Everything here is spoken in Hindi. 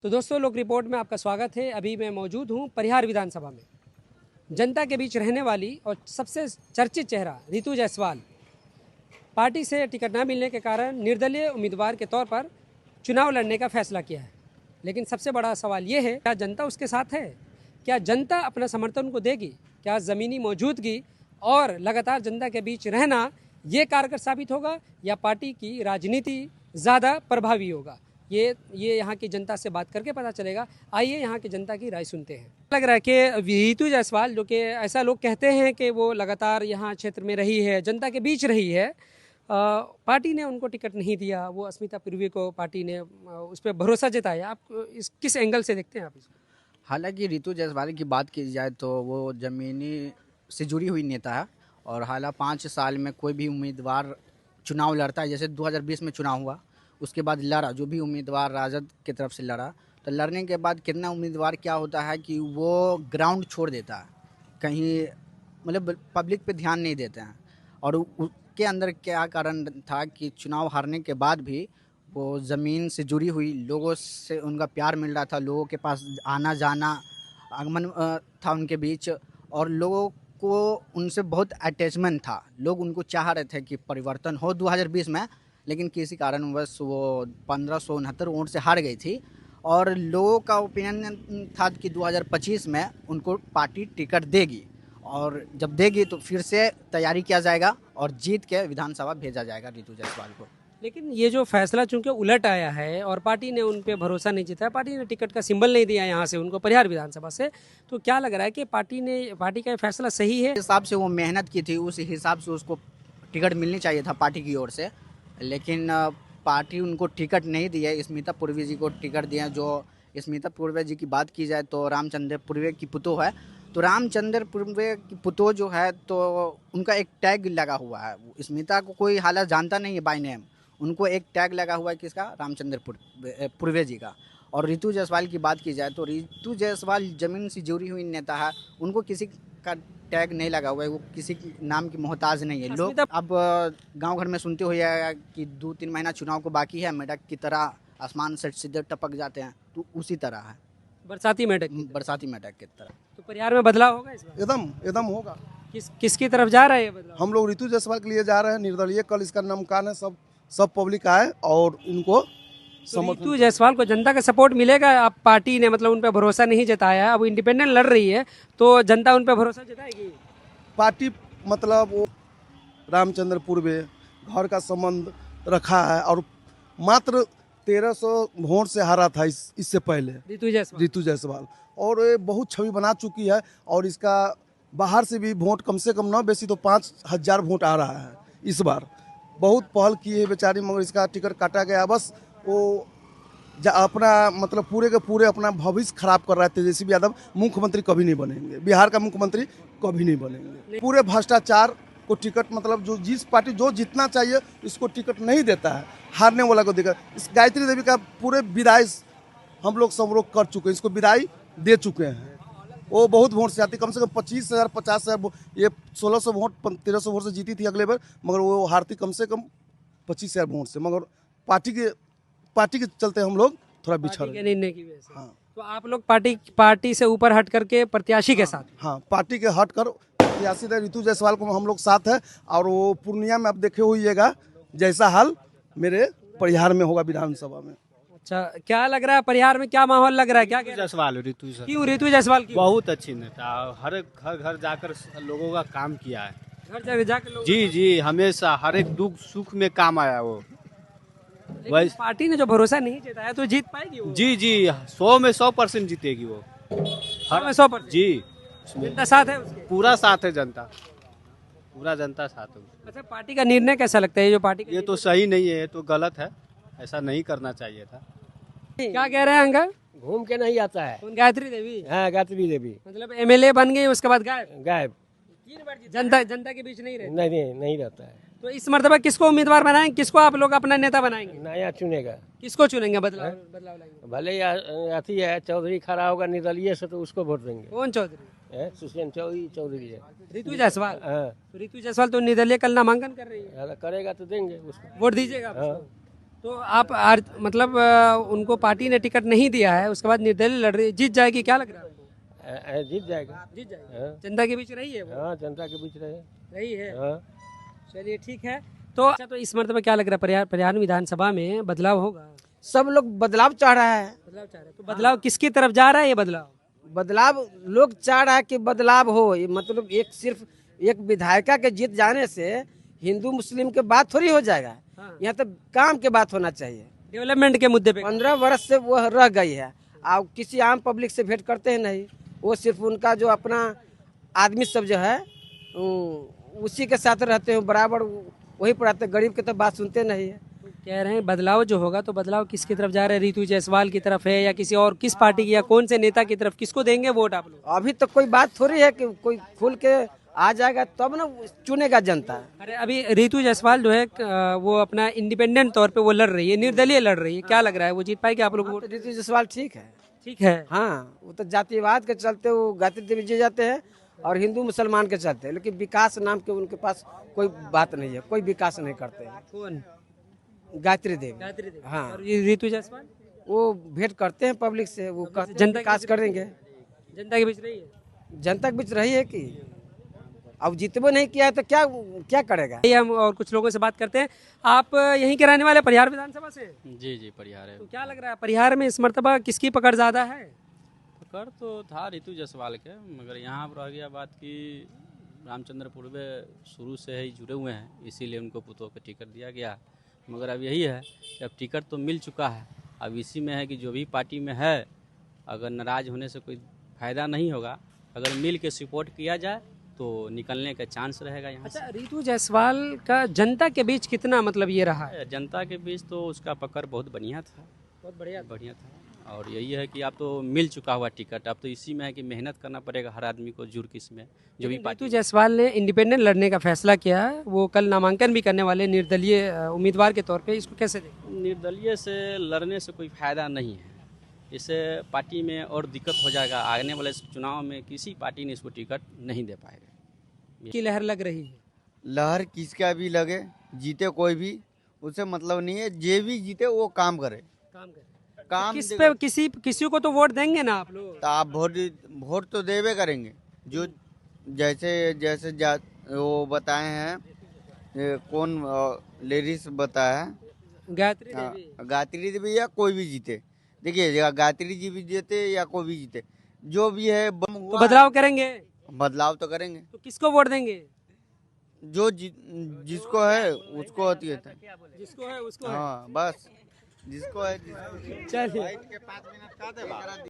तो दोस्तों, लोक रिपोर्ट में आपका स्वागत है। अभी मैं मौजूद हूँ परिहार विधानसभा में। जनता के बीच रहने वाली और सबसे चर्चित चेहरा रितु जायसवाल पार्टी से टिकट न मिलने के कारण निर्दलीय उम्मीदवार के तौर पर चुनाव लड़ने का फैसला किया है। लेकिन सबसे बड़ा सवाल ये है, क्या जनता उसके साथ है? क्या जनता अपना समर्थन उनको देगी? क्या ज़मीनी मौजूदगी और लगातार जनता के बीच रहना ये कारगर साबित होगा या पार्टी की राजनीति ज़्यादा प्रभावी होगा? ये यहाँ की जनता से बात करके पता चलेगा। आइए यहाँ की जनता की राय सुनते हैं। लग रहा है कि रितु जायसवाल, जो कि ऐसा लोग कहते हैं कि वो लगातार यहाँ क्षेत्र में रही है, जनता के बीच रही है, पार्टी ने उनको टिकट नहीं दिया। वो अस्मिता पूर्वी को पार्टी ने उस पर भरोसा जताया। आप इस किस एंगल से देखते हैं आप इसको? हालांकि रितु जायसवाल की बात की जाए तो वो ज़मीनी से जुड़ी हुई नेता है और हालांकि 5 साल में कोई भी उम्मीदवार चुनाव लड़ता है। जैसे 2020 में चुनाव हुआ, उसके बाद लड़ा जो भी उम्मीदवार राजद की तरफ से लड़ा, तो लड़ने के बाद कितना उम्मीदवार क्या होता है कि वो ग्राउंड छोड़ देता है, कहीं मतलब पब्लिक पे ध्यान नहीं देते हैं। और उसके अंदर क्या कारण था कि चुनाव हारने के बाद भी वो ज़मीन से जुड़ी हुई लोगों से उनका प्यार मिल रहा था, लोगों के पास आना जाना आगमन था उनके बीच, और लोगों को उनसे बहुत अटैचमेंट था। लोग उनको चाह रहे थे कि परिवर्तन हो 2020 में, लेकिन किसी कारणवश वो 1569 वोट से हार गई थी। और लोगों का ओपिनियन था कि 2025 में उनको पार्टी टिकट देगी, और जब देगी तो फिर से तैयारी किया जाएगा और जीत के विधानसभा भेजा जाएगा रितु जायसवाल को। लेकिन ये जो फैसला चूंकि उलट आया है और पार्टी ने उन पे भरोसा नहीं जताया, पार्टी ने टिकट का सिंबल नहीं दिया यहाँ से उनको परिहार विधानसभा से, तो क्या लग रहा है कि पार्टी का ये फैसला सही है? हिसाब से वो मेहनत की थी, उस हिसाब से उसको टिकट मिलनी चाहिए था पार्टी की ओर से, लेकिन पार्टी उनको टिकट नहीं दी है। स्मिता पूर्वे जी को टिकट दिया। जो स्मिता पूर्वे जी की बात की जाए तो रामचंद्र पूर्वे की पुतोह है, तो रामचंद्र पूर्वे की पुतोह जो है तो उनका एक टैग लगा हुआ है। स्मिता को कोई हालत जानता नहीं है बाय नेम, उनको एक टैग लगा हुआ है किसका, रामचंद्र पूर्वे जी का। और रितु जायसवाल की बात की जाए तो रितु जायसवाल जमीन से जुड़ी हुई नेता है, उनको किसी का टैग नहीं लगा हुआ है, वो किसी नाम की मोहताज नहीं है। लोग अब गांव घर में सुनते हुए कि 2-3 महीना चुनाव को बाकी है, मेढक की तरह आसमान से सीधे टपक जाते हैं, तो उसी तरह है, बरसाती मेढक बरसाती मेढक की तरह। तो परिहार में बदलाव होगा इस बार? एकदम होगा। किसकी तरफ जा रहा है ये बदलाव? हम लोग रितु जायसवाल के लिए जा रहे हैं, निर्दलीय। कल इसका नामकरण है, सब पब्लिक आए और इनको तो रितु जायसवाल को जनता का सपोर्ट मिलेगा? आप पार्टी ने मतलब उन पर भरोसा नहीं जताया, अब इंडिपेंडेंट लड़ रही है, तो जनता उन पर भरोसा जताएगी? पार्टी मतलब वो रामचंद्र पूर्वे घर का संबंध रखा है और मात्र 1300 वोट से हारा था इससे पहले रितु जायसवाल, और ये बहुत छवि बना चुकी है। और इसका बाहर से भी वोट कम से कम ना बेसी तो 5000 वोट आ रहा है। इस बार बहुत पहल की है बेचारी, मगर इसका टिकट काटा गया। बस वो अपना मतलब पूरे के पूरे अपना भविष्य खराब कर रहा है। तेजस्वी यादव मुख्यमंत्री कभी नहीं बनेंगे, बिहार का मुख्यमंत्री कभी नहीं बनेंगे। पूरे भ्रष्टाचार को टिकट मतलब जो जिस पार्टी जो जीतना चाहिए इसको टिकट नहीं देता है, हारने वाला को देगा। इस गायत्री देवी का पूरे विदाई हम लोग सब लोग कर चुके हैं, इसको विदाई दे चुके हैं। वो बहुत वोट से आती, कम से कम 25,000 50,000, ये 1600 वोट 1300 वोट से जीती थी अगले बार, मगर वो हारती कम से कम 25,000 वोट से। मगर पार्टी के चलते हम लोग थोड़ा बिछड़ गए निर्णय की वजह से। हाँ, तो आप लोग पार्टी से ऊपर हट करके प्रत्याशी के साथ? हाँ, पार्टी के हट कर प्रत्याशी रितु जायसवाल को हम लोग साथ है। और वो पूर्णिया में आप देखे होइएगा जैसा हाल मेरे परिहार में होगा विधानसभा में। अच्छा, क्या लग रहा है परिहार में, क्या माहौल लग रहा है? क्या जायसवाल क्यों रितु जायसवाल की? बहुत अच्छी नेता, हर एक घर जाकर लोगों का काम किया है। घर जगह जाकर लोग जी हमेशा हर एक दुख सुख में काम आया वो। लेकिन पार्टी ने जो भरोसा नहीं जताया तो जीत पाएगी वो? जी 100 में 100% जीतेगी वो। 100% जी जनता साथ है उसके? पूरा साथ है जनता, पूरा जनता साथ है। अच्छा, पार्टी का निर्णय कैसा लगता है? जो पार्टी ये तो सही नहीं है, ये तो गलत है, ऐसा नहीं करना चाहिए था। क्या कह रहे हैं अंकल? घूम के नहीं आता है। कौन, गायत्री देवी? हाँ, गायत्री देवी मतलब एमएलए बन गई उसके बाद गायब? गायब। जनता के बीच नहीं रहती? नहीं रहता है। तो इस मर्तबा किसको उम्मीदवार बनाएंगे? किसको आप लोग अपना नेता बनाएंगे? नया चुनेगा। किसको चुनेंगे? बदलाव लाएंगे? भले अथी है, चौधरी खड़ा होगा निर्दलीय से, तो उसको वोट देंगे। कौन चौधरी? सुषेण चौधरी है। रितु जायसवाल? हाँ, तो रितु जायसवाल तो निर्दलीय कल नामांकन कर रही है, करेगा तो देंगे उसको, वोट दीजिएगा आप हाँ। उसको? तो आप मतलब उनको पार्टी ने टिकट नहीं दिया है, उसके बाद निर्दलीय लड़ रही, जीत जाएगी, क्या लग रहा है आपको? जीत जाएगा। जीत जाएगी। हाँ। जनता के बीच रही है वो? हाँ, जनता के बीच रहे। रही है। हाँ। चलिए ठीक है। तो अच्छा, तो इस मर्तबा क्या लग रहा है, परिहार विधानसभा में बदलाव होगा? सब लोग बदलाव चाह रहा है। बदलाव चाह रहे हैं, तो बदलाव किसकी तरफ जा रहा है ये बदलाव? बदलाव लोग चाह रहा है कि बदलाव हो। ये मतलब सिर्फ एक विधायिका के जीत जाने से हिंदू मुस्लिम के बात थोड़ी हो जाएगा। हाँ। यहाँ तो काम के बात होना चाहिए। डेवलपमेंट के मुद्दे पे 15 वर्ष से वो रह गई है। आप किसी आम पब्लिक से भेंट करते हैं नहीं, वो सिर्फ उनका जो अपना आदमी सब जो है उसी के साथ रहते हैं, बराबर वही पर रहते हैं। गरीब के तो बात सुनते नहीं है। कह रहे हैं बदलाव जो होगा, तो बदलाव किसकी तरफ जा रहा है? रितु जायसवाल की तरफ है या किसी और, किस पार्टी की या कौन से नेता की तरफ, किसको देंगे वोट आप लोग? अभी तो कोई बात थोड़ी है कि कोई खुल के आ जाएगा तब ना चुनेगा जनता। अरे अभी रितु जायसवाल जो है वो अपना इंडिपेंडेंट तौर पे वो लड़ रही है, निर्दलीय लड़ रही है, क्या लग रहा है वो जीत पाएगी आप लोग वोट? ऋतु जायसवाल ठीक है। ठीक है। हाँ, वो तो जातिवाद के चलते वो गायत्री देवी जी जाते हैं और हिंदू मुसलमान के चलते हैं, लेकिन विकास नाम के उनके पास कोई बात नहीं है, कोई विकास नहीं करते हैं। कौन? गायत्री देवी। गायत्री देवी। हाँ। और ये रितु जायसवाल वो भेंट करते हैं पब्लिक से, वो कहते हैं जनता के विकास बीच करेंगे। जनता के बीच रही है। जनता के बीच रही है कि अब जितने नहीं किया है तो क्या क्या करेगा। ये हम और कुछ लोगों से बात करते हैं। आप यहीं के रहने वाले, परिहार विधानसभा से? जी जी परिहार है। तो क्या लग रहा है परिहार में इस मर्तबा किसकी पकड़ ज्यादा है? पकड़ तो था रितु जायसवाल के, मगर यहाँ पर रह गया बात कि रामचंद्र पूर्वे शुरू से ही जुड़े हुए हैं, इसीलिए उनको पुतों को टिकट दिया गया। मगर अब यही है कि अब टिकट तो मिल चुका है, अब इसी में है कि जो भी पार्टी में है, अगर नाराज होने से कोई फायदा नहीं होगा, अगर मिल के सपोर्ट किया जाए तो निकलने का चांस रहेगा यहाँ अच्छा, रितु जायसवाल का जनता के बीच कितना मतलब ये रहा है? से। जनता के बीच तो उसका पकड़ बहुत बढ़िया था, बहुत बढ़िया। बढ़िया था। और यही है कि अब तो मिल चुका हुआ टिकट, अब तो इसी में है कि मेहनत करना पड़ेगा हर आदमी को, जुड़ किस में जो भी रितु पार्टी। जायसवाल ने इंडिपेंडेंट लड़ने का फैसला किया है, वो कल नामांकन भी करने वाले निर्दलीय उम्मीदवार के तौर पे, इसको कैसे देखें? निर्दलीय से लड़ने से कोई फायदा नहीं है, इससे पार्टी में और दिक्कत हो जाएगा। आने वाले चुनाव में किसी पार्टी ने इसको टिकट नहीं दे पाएगा। की लहर लग रही है। लहर किसका भी लगे, जीते कोई भी, उससे मतलब नहीं है। जे भी जीते वो काम करे, काम करें। काम किस पे किसी को तो वोट देंगे ना आप लोग? तो आप वोट तो देवे करेंगे। जो जैसे जैसे वो बताए हैं, ये कौन लेडीज बताया है, गायत्री देवी। गायत्री देवी या कोई भी जीते। देखिए, या गायत्री जी भी जीते या कोई भी जीते, जो भी है बम तो हुआ बदलाव करेंगे? बदलाव तो करेंगे। तो किसको वोट देंगे? जो जिसको है उसको होती है। जिसको है उसको है। हाँ बस, जिसको है चलिए। के 5 मिनट का दे।